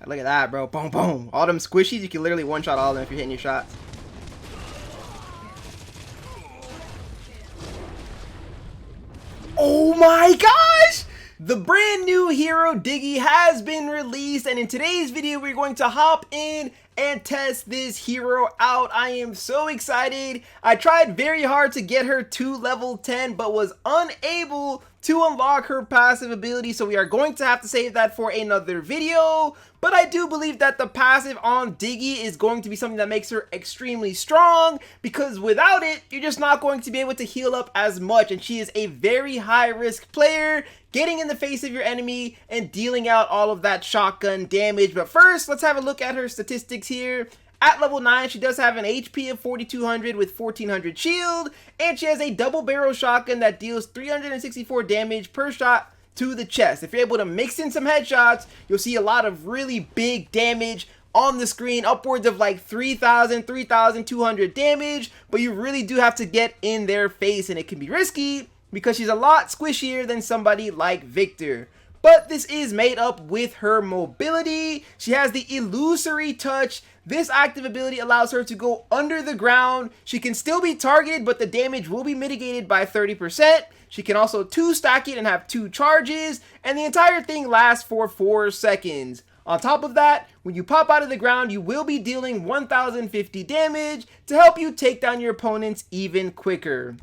Look at that, bro. Boom, boom. All them squishies, you can literally one-shot all of them if you're hitting your shots. Oh my gosh! The brand new hero Diggy has been released, and in today's video we're going to hop in and test this hero out. I am so excited. I tried very hard to get her to level 10 but was unable to unlock her passive ability, so we are going to have to save that for another video. But I do believe that the passive on Diggy is going to be something that makes her extremely strong, because without it, you're just not going to be able to heal up as much, and she is a very high risk player, getting in the face of your enemy and dealing out all of that shotgun damage. But first, let's have a look at her statistics here. At level 9, she does have an HP of 4200 with 1400 shield, and she has a double barrel shotgun that deals 364 damage per shot to the chest. If you're able to mix in some headshots, you'll see a lot of really big damage on the screen, upwards of like 3,200 damage, but you really do have to get in their face, and it can be risky because she's a lot squishier than somebody like Victor. But this is made up with her mobility. She has the illusory touch. This active ability allows her to go under the ground. She can still be targeted, but the damage will be mitigated by 30%. She can also 2-stack it and have 2 charges, and the entire thing lasts for 4 seconds. On top of that, when you pop out of the ground, you will be dealing 1050 damage to help you take down your opponents even quicker.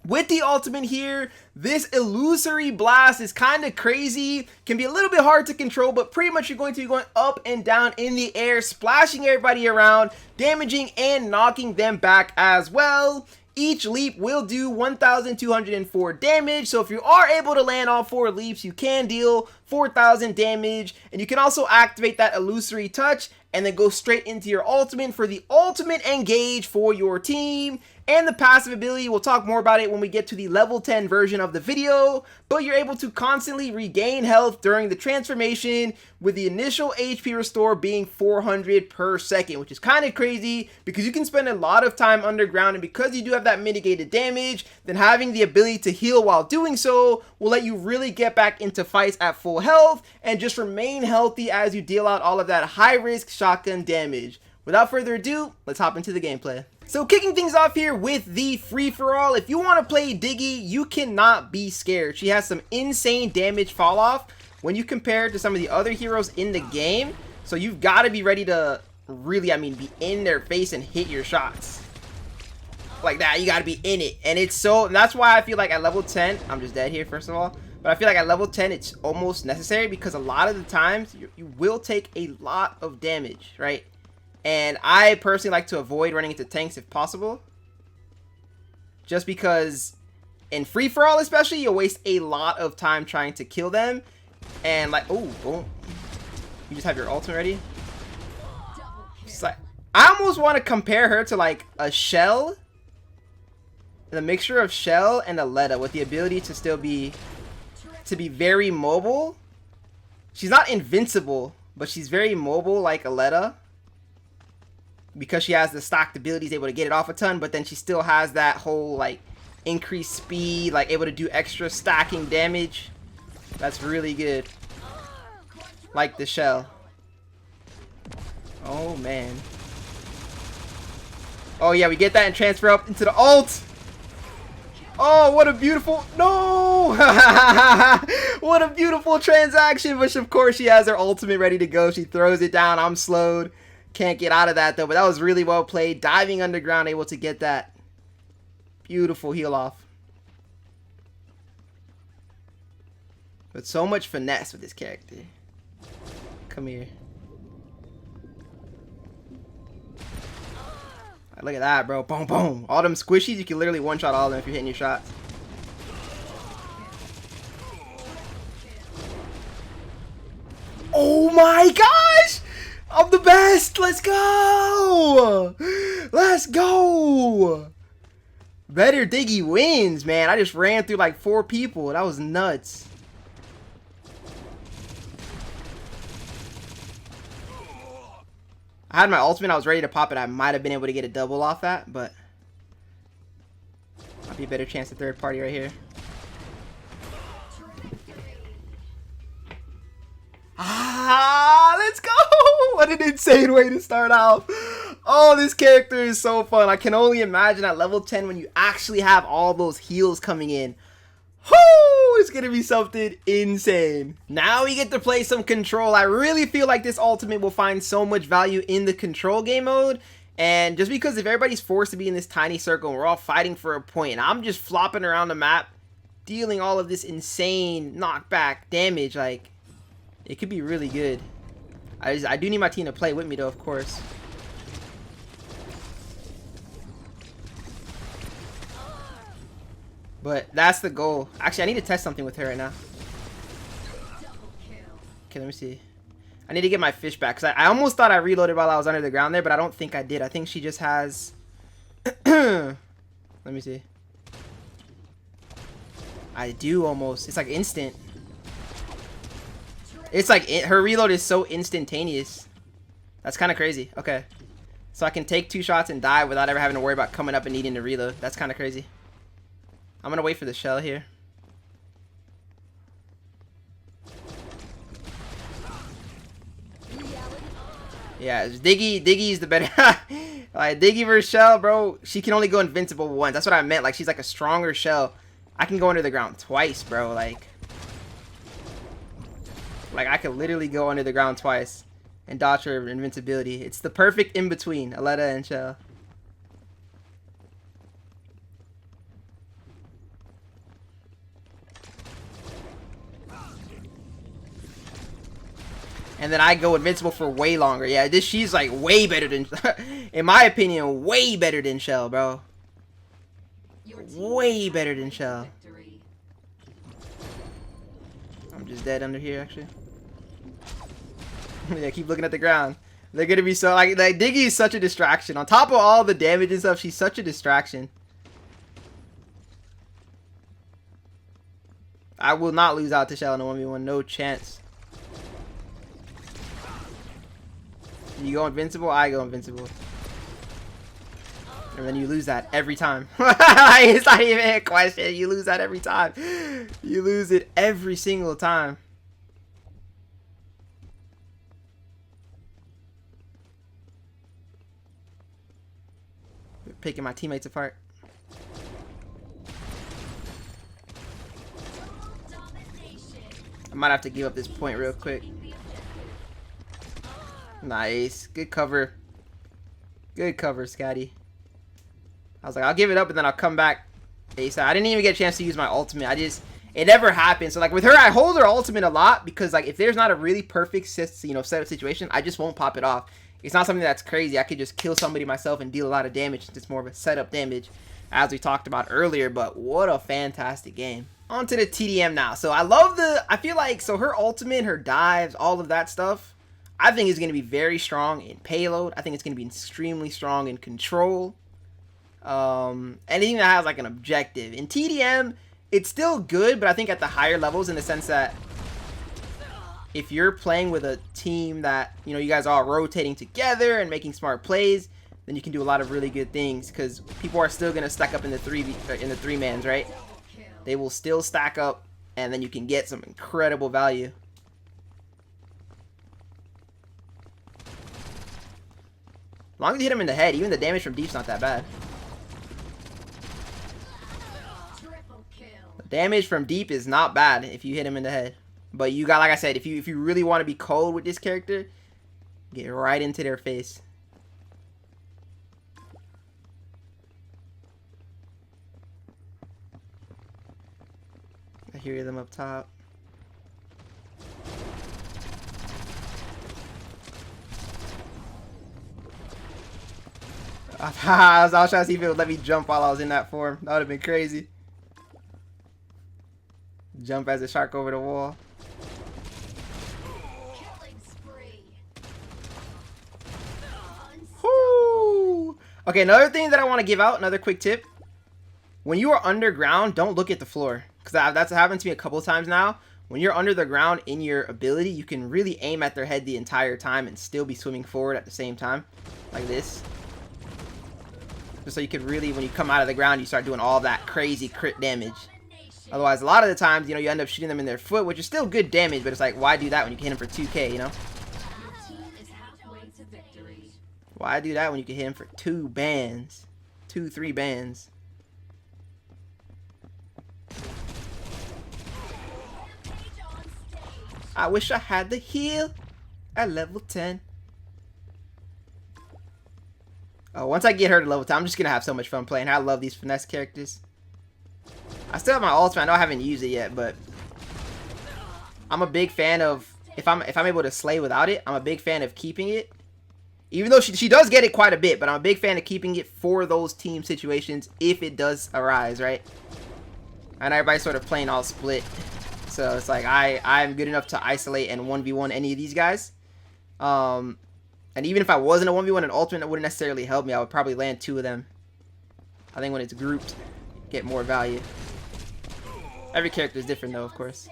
With the ultimate here, this illusory blast is kind of crazy, can be a little bit hard to control, but pretty much you're going to be going up and down in the air, splashing everybody around, damaging and knocking them back as well. Each leap will do 1,204 damage, so if you are able to land all 4 leaps, you can deal 4,000 damage, and you can also activate that illusory touch and then go straight into your ultimate for the ultimate engage for your team. And the passive ability, we'll talk more about it when we get to the level 10 version of the video, but you're able to constantly regain health during the transformation, with the initial HP restore being 400 per second, which is kind of crazy because you can spend a lot of time underground, and because you do have that mitigated damage, then having the ability to heal while doing so will let you really get back into fights at full health and just remain healthy as you deal out all of that high risk shotgun damage. Without further ado, let's hop into the gameplay. So kicking things off here with the free-for-all, if you want to play Diggy, you cannot be scared. She has some insane damage fall off when you compare it to some of the other heroes in the game. So you've got to be ready to really, be in their face and hit your shots. Like that, you got to be in it. And that's why I feel like at level 10, I'm just dead here first of all. But I feel like at level 10, it's almost necessary because a lot of the times you will take a lot of damage, right? And I personally like to avoid running into tanks if possible, just because in free-for-all especially, you'll waste a lot of time trying to kill them. And like, oh, boom. You just have your ultimate ready. It's like, I almost want to compare her to like a Shell, the mixture of Shell and a Letta, with the ability to still be very mobile. She's not invincible, but she's very mobile like a Letta, because she has the stocked abilities, able to get it off a ton, but then she still has that whole like increased speed, like able to do extra stacking damage. That's really good. Like the Shell. Oh man. Oh yeah, we get that and transfer up into the ult. Oh, what a beautiful, no! What a beautiful transaction, which of course she has her ultimate ready to go. She throws it down, I'm slowed. Can't get out of that though, but that was really well played. Diving underground, able to get that beautiful heal off. But so much finesse with this character. Come here. Look at that, bro. Boom, boom. All them squishies, you can literally one-shot all of them if you're hitting your shots. Oh my gosh! I'm the best! Let's go! Let's go! Better Diggy wins, man. I just ran through like 4 people. That was nuts. I had my ultimate. I was ready to pop it. I might have been able to get a double off that, but might be a better chance at third party right here. Ah, let's go! What an insane way to start off. Oh, this character is so fun. I can only imagine at level 10 when you actually have all those heals coming in. Whoo! It's gonna be something insane. Now we get to play some control. I really feel like this ultimate will find so much value in the control game mode. And just because if everybody's forced to be in this tiny circle and we're all fighting for a point and I'm just flopping around the map, dealing all of this insane knockback damage, like, it could be really good. I do need my team to play with me though, of course. But that's the goal. Actually, I need to test something with her right now. Okay, let me see. I need to get my fish back because I almost thought I reloaded while I was under the ground there, but I don't think I did. I think she just has... Let me see. I do almost. It's like instant. It's like her reload is so instantaneous. That's kind of crazy. Okay. So I can take 2 shots and die without ever having to worry about coming up and needing to reload. That's kind of crazy. I'm gonna wait for the shell here. Yeah, Diggy's the better. Like, Diggy versus Shell, bro. She can only go invincible once. That's what I meant. Like, she's like a stronger Shell. I can go under the ground twice, bro. Like I could literally go under the ground twice and dodge her invincibility. It's the perfect in between Aletta and Shell. And then I go invincible for way longer. Yeah, she's like way better than, in my opinion, way better than Shell, bro. Way better than Shell. I'm just dead under here, actually. Yeah, keep looking at the ground. They're gonna be so like Diggy is such a distraction. On top of all the damage and stuff, she's such a distraction. I will not lose out to Shell in a 1v1, no chance. You go invincible, I go invincible. And then you lose that every time. It's not even a question. You lose that every time. You lose it every single time. Picking my teammates apart. I might have to give up this point real quick. Nice. Good cover. Good cover, Scotty. I was like, I'll give it up and then I'll come back ASAP. I didn't even get a chance to use my ultimate. It never happened. So like with her, I hold her ultimate a lot because like if there's not a really perfect setup situation, I just won't pop it off. It's not something that's crazy. I could just kill somebody myself and deal a lot of damage. It's more of a setup damage as we talked about earlier, but what a fantastic game. On to the TDM now. So I feel like, so her ultimate, her dives, all of that stuff, I think is going to be very strong in payload. I think it's going to be extremely strong in control. Anything that has like an objective. In TDM, it's still good, but I think at the higher levels in the sense that if you're playing with a team that, you guys are all rotating together and making smart plays, then you can do a lot of really good things because people are still going to stack up in the three mans, right? They will still stack up and then you can get some incredible value. As long as you hit him in the head, even the damage from deep's not that bad. The damage from deep is not bad if you hit him in the head. But you got, like I said, if you really want to be cold with this character, get right into their face. I hear them up top. I was trying to see if it would let me jump while I was in that form. That would have been crazy. Jump as a shark over the wall. Woo! Okay, another thing that I want to give out, another quick tip. When you are underground, don't look at the floor. Because that's happened to me a couple of times now. When you're under the ground in your ability, you can really aim at their head the entire time and still be swimming forward at the same time. Like this. Just so you could really, when you come out of the ground, you start doing all that crazy crit damage. Otherwise, a lot of the times, you end up shooting them in their foot, which is still good damage, but it's like, why do that when you can hit them for 2k, Why do that when you can hit him for 2 bans? 2, 3 bans. I wish I had the heal at level 10. Oh, once I get her to level 10, I'm just gonna have so much fun playing her. I love these finesse characters. I still have my ultimate. I know I haven't used it yet, but I'm a big fan of if I'm able to slay without it. I'm a big fan of keeping it, even though she does get it quite a bit. But I'm a big fan of keeping it for those team situations if it does arise, right? And everybody's sort of playing all split, so it's like I'm good enough to isolate and 1v1 any of these guys. And even if I wasn't a 1v1 in ultimate, it wouldn't necessarily help me. I would probably land 2 of them. I think when it's grouped, get more value. Every character is different though, of course.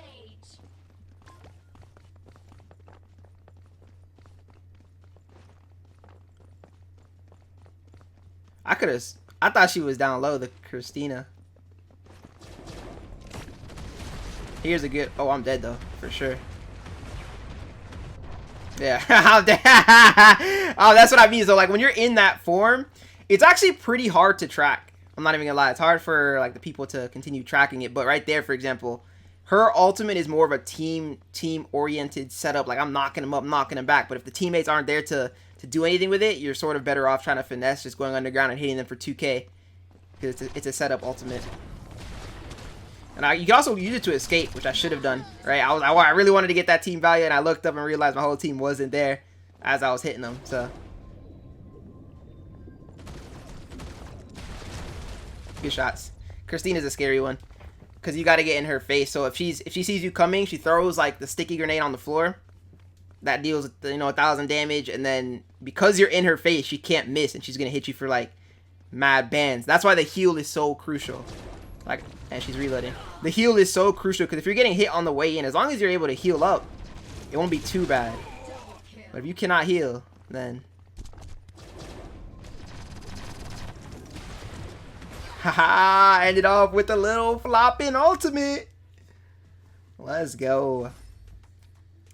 I thought she was down low, the Christina. Here's a good, oh, I'm dead though, for sure. Yeah, I'm dead. Oh, that's what I mean. So like when you're in that form, it's actually pretty hard to track. I'm not even gonna lie. It's hard for like the people to continue tracking it. But right there, for example, her ultimate is more of a team oriented setup. Like I'm knocking them up, knocking them back. But if the teammates aren't there to do anything with it, you're sort of better off trying to finesse, just going underground and hitting them for 2k. Because it's a setup ultimate. And you can also use it to escape, which I should have done, right? I really wanted to get that team value, and I looked up and realized my whole team wasn't there as I was hitting them. So good shots. Christina's a scary one because you got to get in her face. So if she sees you coming, she throws like the sticky grenade on the floor. That deals 1,000 damage, and then because you're in her face, she can't miss, and she's gonna hit you for like mad bans. That's why the heal is so crucial. Like, and she's reloading. The heal is so crucial because if you're getting hit on the way in, as long as you're able to heal up, it won't be too bad. But if you cannot heal, then haha, ended off with a little flopping ultimate. Let's go.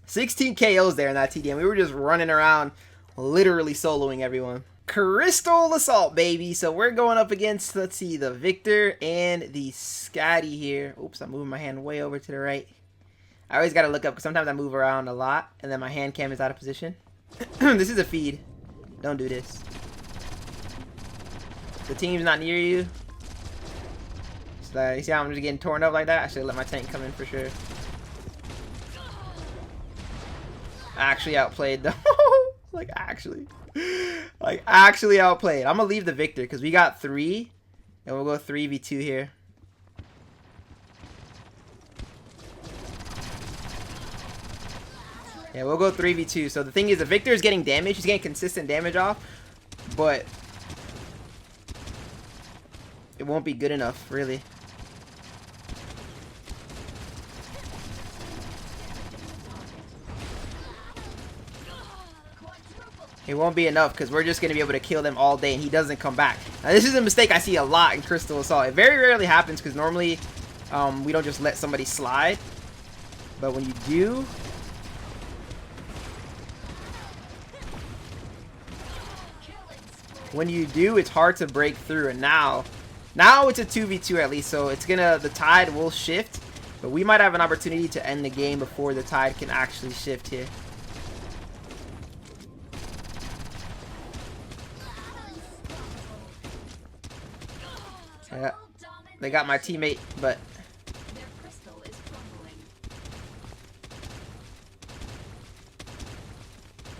16 KOs there in that TDM. We were just running around, literally soloing everyone. Crystal Assault, baby. So we're going up against, let's see, the Victor and the Scotty here. Oops, I'm moving my hand way over to the right. I always got to look up because sometimes I move around a lot and then my hand cam is out of position. This is a feed. Don't do this. The team's not near you. So, you see how I'm just getting torn up like that? I should let my tank come in for sure. Actually outplayed though. Like actually outplayed. I'm gonna leave the Victor because we got 3 and we'll go 3v2 here. Yeah, we'll go 3v2. So the thing is, the Victor is getting damage. He's getting consistent damage off, but it won't be good enough, really. It won't be enough because we're just going to be able to kill them all day and he doesn't come back. Now, this is a mistake I see a lot in Crystal Assault. It very rarely happens because normally we don't just let somebody slide. But when you do, it's hard to break through. And now it's a 2v2 at least, so the tide will shift, but we might have an opportunity to end the game before the tide can actually shift here. Yeah, they got my teammate, but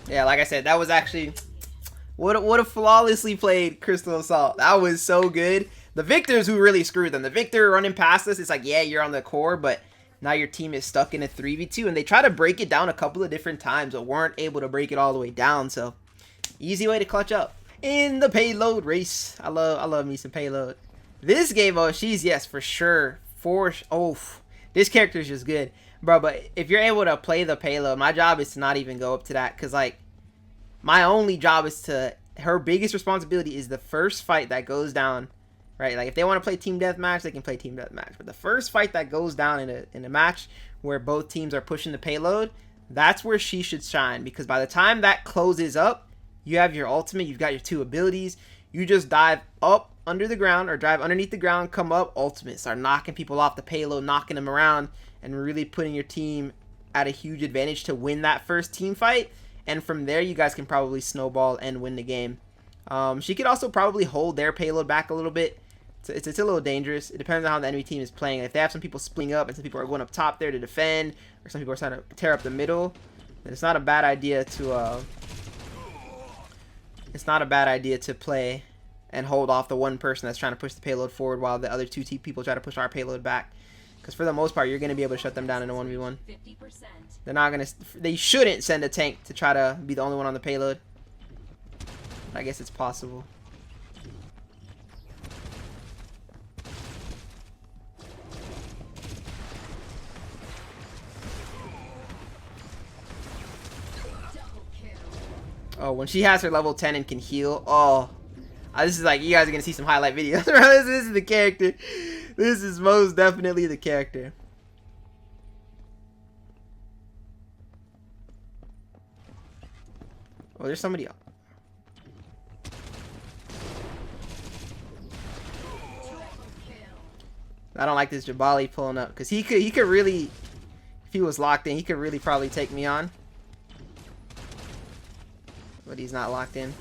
yeah, like I said, that was actually what a flawlessly played Crystal Assault. That was so good. The Victors who really screwed them. The Victor running past us, it's like, yeah, you're on the core, but now your team is stuck in a 3v2, and they try to break it down a couple of different times, but weren't able to break it all the way down. So easy way to clutch up in the payload race. I love me some payload. This game, oh, yes, for sure. This character is just good, bro. But if you're able to play the payload, my job is to not even go up to that, because like my only job is her biggest responsibility is the first fight that goes down, right? Like if they want to play team deathmatch, they can play team deathmatch. But the first fight that goes down in a match where both teams are pushing the payload, that's where she should shine, because by the time that closes up, You have your ultimate, you've got your 2 abilities. You just dive up under the ground or dive underneath the ground, come up, ultimate. Start knocking people off the payload, knocking them around, and really putting your team at a huge advantage to win that first team fight. And from there, you guys can probably snowball and win the game. She could also probably hold their payload back a little bit. It's a little dangerous. It depends on how the enemy team is playing. If they have some people splitting up and some people are going up top there to defend, or some people are trying to tear up the middle, then it's not a bad idea to play and hold off the one person that's trying to push the payload forward while the other 2 people try to push our payload back. Because for the most part, you're going to be able to shut them down in a 1v1. They're not going to. They shouldn't send a tank to try to be the only one on the payload. But I guess it's possible. Oh, when she has her level 10 and can heal. Oh, this is like, you guys are going to see some highlight videos. this is the character. This is most definitely the character. Oh, there's somebody else. I don't like this Jabali pulling up, because he could really, if he was locked in, he could really probably take me on. But he's not locked in.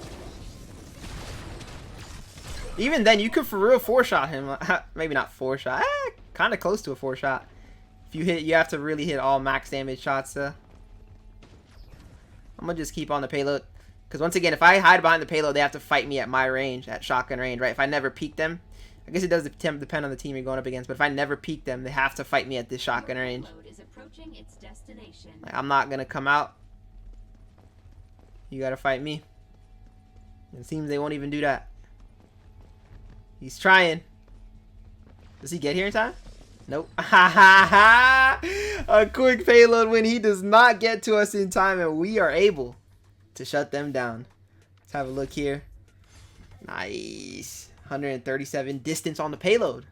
Even then, you could for real 4-shot him. Maybe not 4-shot. Kind of close to a 4-shot. If you hit, you have to really hit all max damage shots though. I'm gonna just keep on the payload. Because once again, if I hide behind the payload, they have to fight me at my range, at shotgun range, right? If I never peek them, I guess it does depend on the team you're going up against. But if I never peek them, they have to fight me at this shotgun range. Like, I'm not gonna come out. You gotta fight me. It seems they won't even do that. He's trying. Does he get here in time? Nope. A quick payload win. He does not get to us in time, and we are able to shut them down. Let's have a look here. Nice. 137 distance on the payload.